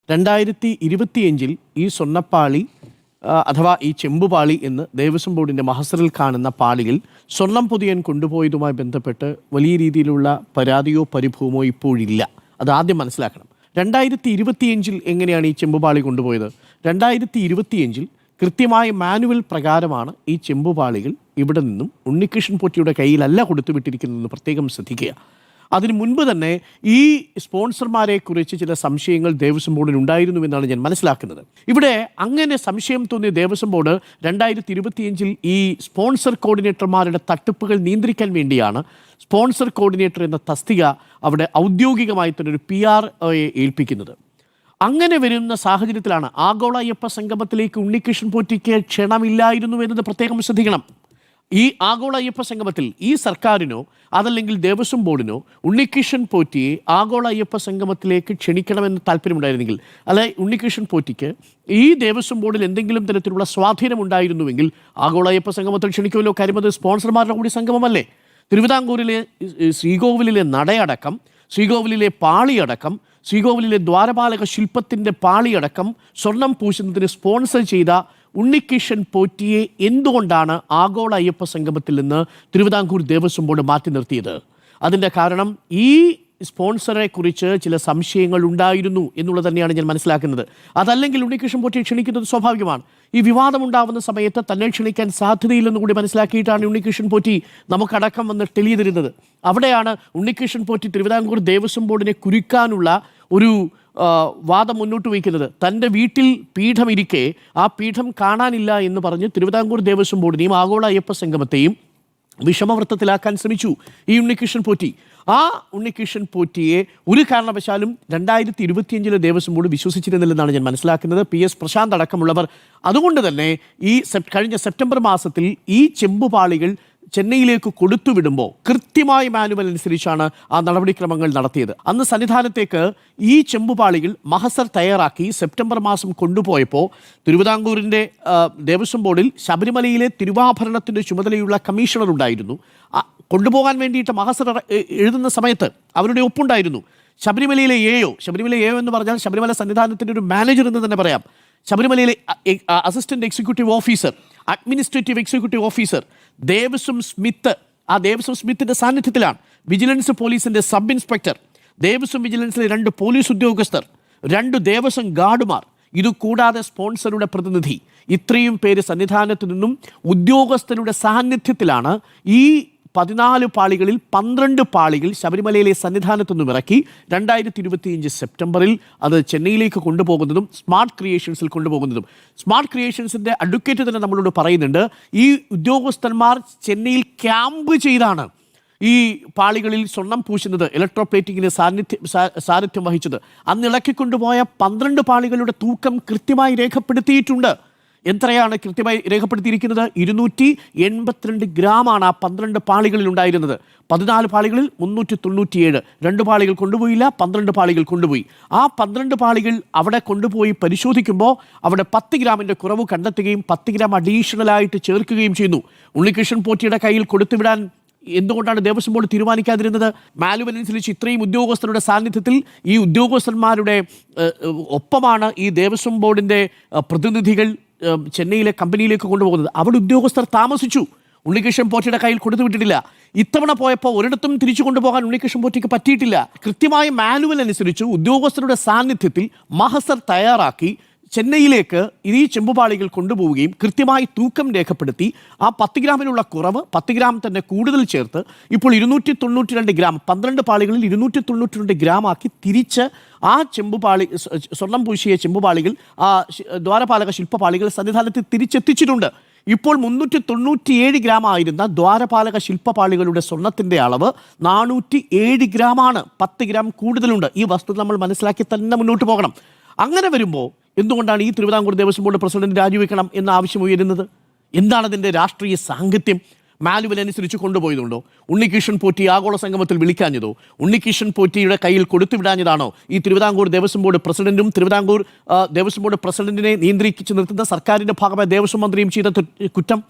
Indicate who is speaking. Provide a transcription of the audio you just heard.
Speaker 1: 2025 ഈ സ്വർണ്ണപ്പാളി അഥവാ ഈ ചെമ്പുപാളി എന്ന് ദേവസ്വം ബോർഡിൻ്റെ മഹസറിൽ കാണുന്ന പാളിയിൽ സ്വർണം പൊതിയാൻ കൊണ്ടുപോയതുമായി ബന്ധപ്പെട്ട് വലിയ രീതിയിലുള്ള പരാതിയോ പരിഭവമോ ഇപ്പോഴില്ല. അത് ആദ്യം മനസ്സിലാക്കണം. 2025 എങ്ങനെയാണ് ഈ ചെമ്പുപാളി കൊണ്ടുപോയത്? 2025 കൃത്യമായ മാനുവൽ പ്രകാരമാണ് ഈ ചെമ്പുപാളികൾ ഇവിടെ നിന്നും ഉണ്ണികൃഷ്ണൻ പോറ്റിയുടെ കയ്യിലല്ല കൊടുത്തുവിട്ടിരിക്കുന്നതെന്ന് പ്രത്യേകം ശ്രദ്ധിക്കുക. അതിനു മുൻപ് തന്നെ ഈ സ്പോൺസർമാരെ കുറിച്ച് ചില സംശയങ്ങൾ ദേവസ്വം ബോർഡിന് ഉണ്ടായിരുന്നുവെന്നാണ് ഞാൻ മനസ്സിലാക്കുന്നത്. ഇവിടെ അങ്ങനെ സംശയം തോന്നിയ ദേവസ്വം ബോർഡ് 2025 ഈ സ്പോൺസർ കോർഡിനേറ്റർമാരുടെ തട്ടിപ്പുകൾ നിയന്ത്രിക്കാൻ വേണ്ടിയാണ് സ്പോൺസർ കോർഡിനേറ്റർ എന്ന തസ്തിക അവിടെ ഔദ്യോഗികമായി തന്നെ ഒരു PR ഏൽപ്പിക്കുന്നത്. അങ്ങനെ വരുന്ന സാഹചര്യത്തിലാണ് ആഗോള അയ്യപ്പ സംഗമത്തിലേക്ക് ഉണ്ണികൃഷ്ണൻ പോറ്റിക്ക് ക്ഷണമില്ലായിരുന്നു എന്നത് പ്രത്യേകം ശ്രദ്ധിക്കണം. ഈ ആഗോള അയ്യപ്പ സംഗമത്തിൽ ഈ സർക്കാരിനോ അതല്ലെങ്കിൽ ദേവസ്വം ബോർഡിനോ ഉണ്ണികൃഷ്ണൻ പോറ്റിയെ ആഗോള അയ്യപ്പ സംഗമത്തിലേക്ക് ക്ഷണിക്കണമെന്ന് താല്പര്യമുണ്ടായിരുന്നെങ്കിൽ, അല്ലെ ഉണ്ണികൃഷ്ണൻ പോറ്റിക്ക് ഈ ദേവസ്വം ബോർഡിൽ എന്തെങ്കിലും തരത്തിലുള്ള സ്വാധീനം ഉണ്ടായിരുന്നുവെങ്കിൽ ആഗോള അയ്യപ്പ സംഗമത്തിൽ ക്ഷണിക്കുമല്ലോ. കാര്യം അത് സ്പോൺസർമാരുടെ കൂടി സംഗമമല്ലേ. തിരുവിതാംകൂറിലെ ശ്രീകോവിലിലെ നടയടക്കം, ശ്രീകോവിലിലെ പാളിയടക്കം, ശ്രീകോവിലിലെ ദ്വാരപാലക ശില്പത്തിൻ്റെ പാളിയടക്കം സ്വർണം പൂശുന്നതിന് സ്പോൺസർ ചെയ്ത ഉണ്ണികൃഷ്ണൻ പോറ്റിയെ എന്തുകൊണ്ടാണ് ആഗോള അയ്യപ്പ സംഗമത്തിൽ നിന്ന് തിരുവിതാംകൂർ ദേവസ്വം ബോർഡ് മാറ്റി നിർത്തിയത്? അതിൻ്റെ കാരണം ഈ സ്പോൺസറെ കുറിച്ച് ചില സംശയങ്ങൾ ഉണ്ടായിരുന്നു എന്നുള്ളത് തന്നെയാണ് ഞാൻ മനസ്സിലാക്കുന്നത്. അതല്ലെങ്കിൽ ഉണ്ണികൃഷ്ണൻ പോറ്റിയെ ക്ഷണിക്കുന്നത് സ്വാഭാവികമാണ്. ഈ വിവാദമുണ്ടാവുന്ന സമയത്ത് തന്നെ ക്ഷണിക്കാൻ സാധ്യതയില്ലെന്ന് കൂടി മനസ്സിലാക്കിയിട്ടാണ് ഉണ്ണികൃഷ്ണൻ പോറ്റി നമുക്കടക്കം വന്ന് തെളിയതിരുന്നത്. അവിടെയാണ് ഉണ്ണികൃഷ്ണൻ പോറ്റി തിരുവിതാംകൂർ ദേവസ്വം ബോർഡിനെ കുരുക്കാനുള്ള ഒരു വാദം മുന്നോട്ട് വയ്ക്കുന്നത്. തൻ്റെ വീട്ടിൽ പീഠമിരിക്കെ ആ പീഠം കാണാനില്ല എന്ന് പറഞ്ഞ് തിരുവിതാംകൂർ ദേവസ്വം ബോർഡിനെയും ആഗോള അയ്യപ്പ സംഗമത്തെയും വിഷമവൃത്തത്തിലാക്കാൻ ശ്രമിച്ചു ഈ ഉണ്ണികൃഷ്ണൻ പോറ്റി. ആ ഉണ്ണികൃഷ്ണൻ പോറ്റിയെ ഒരു കാരണവശാലും 2025 ദേവസ്വം ബോർഡ് വിശ്വസിച്ചിരുന്നില്ലെന്നാണ് ഞാൻ മനസ്സിലാക്കുന്നത്. PS പ്രശാന്ത് അടക്കമുള്ളവർ. അതുകൊണ്ട് തന്നെ ഈ കഴിഞ്ഞ സെപ്റ്റംബർ മാസത്തിൽ ഈ ചെമ്പുപാളികൾ ചെന്നൈയിലേക്ക് കൊടുത്തുവിടുമ്പോൾ കൃത്യമായ മാനുവൽ അനുസരിച്ചാണ് ആ നടപടിക്രമങ്ങൾ നടത്തിയത്. അന്ന് സന്നിധാനത്തേക്ക് ഈ ചെമ്പുപാളികൾ മഹസർ തയ്യാറാക്കി സെപ്റ്റംബർ മാസം കൊണ്ടുപോയപ്പോൾ തിരുവിതാംകൂറിൻ്റെ ദേവസ്വം ബോർഡിൽ ശബരിമലയിലെ തിരുവാഭരണത്തിൻ്റെ ചുമതലയുള്ള കമ്മീഷണർ ഉണ്ടായിരുന്നു. കൊണ്ടുപോകാൻ വേണ്ടിയിട്ട് മഹസർ എഴുതുന്ന സമയത്ത് അവരുടെ ഒപ്പുണ്ടായിരുന്നു. ശബരിമല AO എന്ന് പറഞ്ഞാൽ ശബരിമല സന്നിധാനത്തിൻ്റെ ഒരു മാനേജർ എന്ന് തന്നെ പറയാം. ശബരിമലയിലെ assistant executive officer, administrative executive officer, Devaswom Smith. ആ ദേവസ്വം സ്മിത്തിൻ്റെ സാന്നിധ്യത്തിലാണ് വിജിലൻസ് പോലീസിൻ്റെ സബ് ഇൻസ്പെക്ടർ, ദേവസ്വം വിജിലൻസിലെ 2 പോലീസ് ഉദ്യോഗസ്ഥർ, 2 ദേവസ്വം ഗാർഡുമാർ, ഇതുകൂടാതെ സ്പോൺസറുടെ പ്രതിനിധി. ഇത്രയും പേര് സന്നിധാനത്തു നിന്നും ഉദ്യോഗസ്ഥരുടെ സാന്നിധ്യത്തിലാണ് ഈ 14 പാളികളിൽ 12 പാളികൾ ശബരിമലയിലെ സന്നിധാനത്തു നിന്നും ഇറക്കി 2025 സെപ്റ്റംബറിൽ അത് ചെന്നൈയിലേക്ക് കൊണ്ടുപോകുന്നതും സ്മാർട്ട് ക്രിയേഷൻസിൽ കൊണ്ടുപോകുന്നതും. സ്മാർട്ട് ക്രിയേഷൻസിൻ്റെ അഡ്വക്കേറ്റ് തന്നെ നമ്മളോട് പറയുന്നുണ്ട്, ഈ ഉദ്യോഗസ്ഥന്മാർ ചെന്നൈയിൽ ക്യാമ്പ് ചെയ്താണ് ഈ പാളികളിൽ സ്വർണം പൂശുന്നത്, ഇലക്ട്രോപ്ലേറ്റിങ്ങിന് സാന്നിധ്യം വഹിച്ചത്. അന്ന് ഇളക്കിക്കൊണ്ടുപോയ 12 പാളികളുടെ തൂക്കം കൃത്യമായി രേഖപ്പെടുത്തിയിട്ടുണ്ട്. എത്രയാണ് കൃത്യമായി രേഖപ്പെടുത്തിയിരിക്കുന്നത്? 282 ഗ്രാമാണ് ആ 12 പാളികളിൽ ഉണ്ടായിരുന്നത്. 14 പാളികളിൽ 397. 2 പാളികൾ കൊണ്ടുപോയില്ല, 12 പാളികൾ കൊണ്ടുപോയി. ആ 12 പാളികൾ അവിടെ കൊണ്ടുപോയി പരിശോധിക്കുമ്പോൾ അവിടെ 10 ഗ്രാമിൻ്റെ കുറവ് കണ്ടെത്തുകയും 10 ഗ്രാം അഡീഷണലായിട്ട് ചേർക്കുകയും ചെയ്യുന്നു. ഉണ്ണികൃഷ്ണൻ പോറ്റിയുടെ കയ്യിൽ കൊടുത്തുവിടാൻ എന്തുകൊണ്ടാണ് ദേവസ്വം ബോർഡ് തീരുമാനിക്കാതിരുന്നത്? മാനുവൽ അനുസരിച്ച് ഇത്രയും ഉദ്യോഗസ്ഥരുടെ സാന്നിധ്യത്തിൽ ഈ ഉദ്യോഗസ്ഥന്മാരുടെ ഒപ്പമാണ് ഈ ദേവസ്വം ബോർഡിൻ്റെ പ്രതിനിധികൾ ചെന്നൈയിലെ കമ്പനിയിലേക്ക് കൊണ്ടുപോകുന്നത്. അവിടെ ഉദ്യോഗസ്ഥർ താമസിച്ചു. ഉണ്ണികൃഷ്ണൻ പോറ്റിയുടെ കയ്യിൽ കൊടുത്തു വിട്ടിട്ടില്ല. ഇത്തവണ പോയപ്പോൾ ഒരിടത്തും തിരിച്ചു കൊണ്ടുപോകാൻ ഉണ്ണികൃഷ്ണൻ പോറ്റിക്ക് പറ്റിയിട്ടില്ല. കൃത്യമായ മാനുവൽ അനുസരിച്ച് ഉദ്യോഗസ്ഥരുടെ സാന്നിധ്യത്തിൽ മഹസർ തയ്യാറാക്കി ചെന്നൈയിലേക്ക് ഈ ചെമ്പുപാളികൾ കൊണ്ടുപോവുകയും കൃത്യമായി തൂക്കം രേഖപ്പെടുത്തി ആ 10 ഗ്രാമിലുള്ള കുറവ് 10 ഗ്രാം തന്നെ കൂടുതൽ ചേർത്ത് ഇപ്പോൾ 292 ഗ്രാം, 12 പാളികളിൽ 292 ഗ്രാം ആക്കി തിരിച്ച് ആ ചെമ്പുപാളി, സ്വർണം പൂശിയ ചെമ്പുപാളികൾ, ആ ദ്വാരപാലക ശില്പപാളികൾ സന്നിധാനത്തിൽ തിരിച്ചെത്തിച്ചിട്ടുണ്ട്. ഇപ്പോൾ 397 ഗ്രാം ആയിരുന്ന ദ്വാരപാലക ശില്പപാളികളുടെ സ്വർണത്തിൻ്റെ അളവ് 407 ഗ്രാമാണ്. 10 ഗ്രാം കൂടുതലുണ്ട്. ഈ വസ്തുത നമ്മൾ മനസ്സിലാക്കി തന്നെ മുന്നോട്ട് പോകണം. അങ്ങനെ വരുമ്പോൾ എന്തുകൊണ്ടാണ് ഈ തിരുവിതാംകൂർ ദേവസ്വം ബോർഡ് പ്രസിഡന്റ് രാജിവെക്കണം എന്ന ആവശ്യം ഉയരുന്നത്? എന്താണ് അതിൻ്റെ രാഷ്ട്രീയ സാങ്കത്യം? മാനുവൽ അനുസരിച്ച് കൊണ്ടുപോയതുണ്ടോ? ഉണ്ണികൃഷ്ണൻ പോറ്റി ആഗോള സംഗമത്തിൽ വിളിക്കാഞ്ഞതോ? ഉണ്ണികൃഷ്ണൻ പോറ്റിയുടെ കയ്യിൽ കൊടുത്തുവിടാഞ്ഞതാണോ ഈ തിരുവിതാംകൂർ ദേവസ്വം ബോർഡ് പ്രസിഡന്റും തിരുവിതാംകൂർ ദേവസ്വം ബോർഡ് പ്രസിഡന്റിനെ നിയന്ത്രിച്ച് നിർത്തുന്ന സർക്കാരിൻ്റെ ഭാഗമായ ദേവസ്വം മന്ത്രിയും ചെയ്ത കുറ്റം?